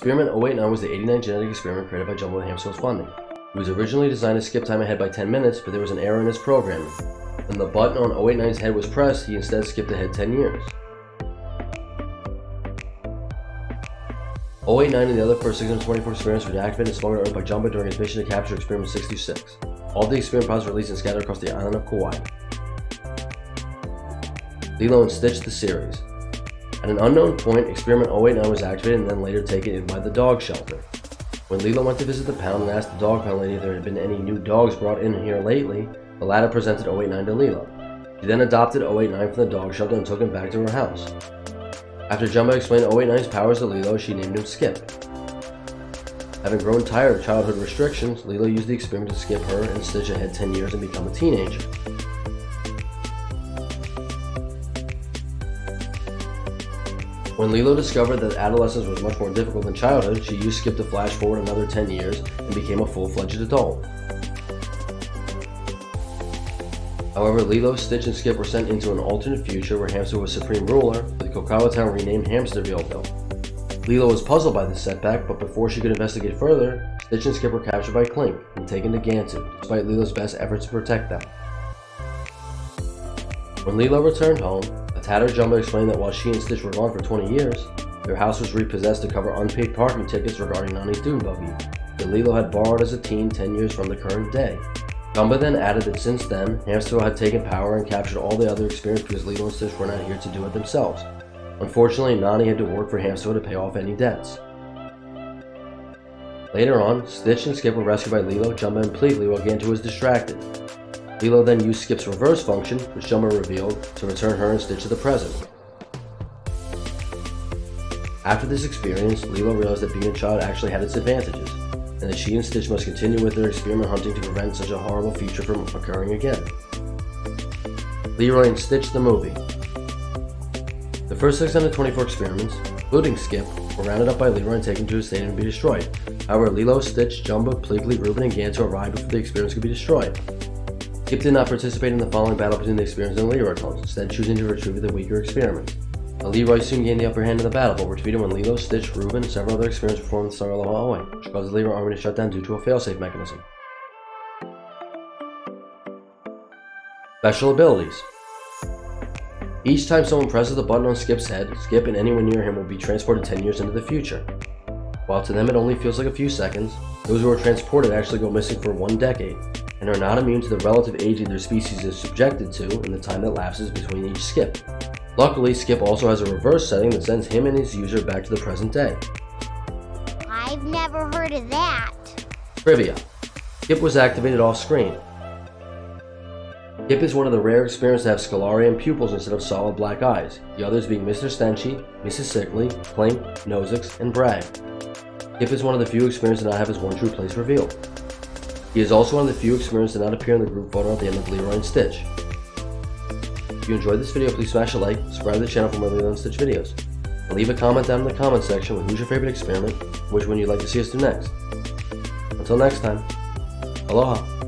Experiment 089 was the 89th genetic experiment created by Jumbo with Hamster's funding. It was originally designed to skip time ahead by 10 minutes, but there was an error in its programming. When the button on 089's head was pressed, he instead skipped ahead 10 years. 089 and the other first 624 experiments were deactivated and smuggled to Earth by Jumbo during his mission to capture Experiment 66. All the experiment pods were released and scattered across the island of Kauai. Lilo and Stitch the series. At an unknown point, Experiment 089 was activated and then later taken in by the dog shelter. When Lilo went to visit the pound and asked the dog pound lady if there had been any new dogs brought in here lately, the latter presented 089 to Lilo. She then adopted 089 from the dog shelter and took him back to her house. After Jumbo explained 089's powers to Lilo, she named him Skip. Having grown tired of childhood restrictions, Lilo used the experiment to skip her and Stitch ahead 10 years and become a teenager. When Lilo discovered that adolescence was much more difficult than childhood, she used Skip to flash forward another 10 years and became a full-fledged adult. However, Lilo, Stitch, and Skip were sent into an alternate future where Hamster was supreme ruler, with Kokala Town renamed Hamsterville. Lilo was puzzled by this setback, but before she could investigate further, Stitch and Skip were captured by Clink and taken to Gantu, despite Lilo's best efforts to protect them. When Lilo returned home, a tattered Jumbo explained that while she and Stitch were gone for 20 years, their house was repossessed to cover unpaid parking tickets regarding Nani's dune buggy that Lilo had borrowed as a teen 10 years from the current day. Jumbo then added that since then, Hamsterville had taken power and captured all the other experience because Lilo and Stitch were not here to do it themselves. Unfortunately, Nani had to work for Hamsterville to pay off any debts. Later on, Stitch and Skip were rescued by Lilo, Jumbo, and Pleakley while Gantu was distracted. Lilo then used Skip's reverse function, which Jumbo revealed, to return her and Stitch to the present. After this experience, Lilo realized that being a child actually had its advantages, and that she and Stitch must continue with their experiment hunting to prevent such a horrible future from occurring again. Leroy and Stitch the movie. The first 624 experiments, including Skip, were rounded up by Leroy and taken to his stadium to be destroyed. However, Lilo, Stitch, Jumbo, Pleakley, Reuben, and Gantu arrived before the experiments could be destroyed. Skip did not participate in the following battle between the experiments and Leroy clones, instead choosing to retrieve the weaker experiment. Leroy soon gained the upper hand in the battle, but were defeated when Lilo, Stitch, Reuben, and several other experiments performed the song Aloha Away, which caused the Leroy army to shut down due to a failsafe mechanism. Special abilities. Each time someone presses the button on Skip's head, Skip and anyone near him will be transported 10 years into the future. While to them it only feels like a few seconds, those who are transported actually go missing for 1 decade, and are not immune to the relative aging their species is subjected to in the time that lapses between each skip. Luckily, Skip also has a reverse setting that sends him and his user back to the present day. I've never heard of that. Trivia. Skip was activated off-screen. Skip is one of the rare experiments to have scalarium pupils instead of solid black eyes, the others being Mr. Stenchy, Mrs. Sickley, Clink, Nosix, and Bragg. Skip is one of the few experiments to not have his one true place revealed. He is also one of the few experiments to not appear in the group photo at the end of Leroy and Stitch. If you enjoyed this video, please smash a like, subscribe to the channel for more Lilo and Stitch videos, and leave a comment down in the comment section with who's your favorite experiment, and which one you'd like to see us do next. Until next time, aloha!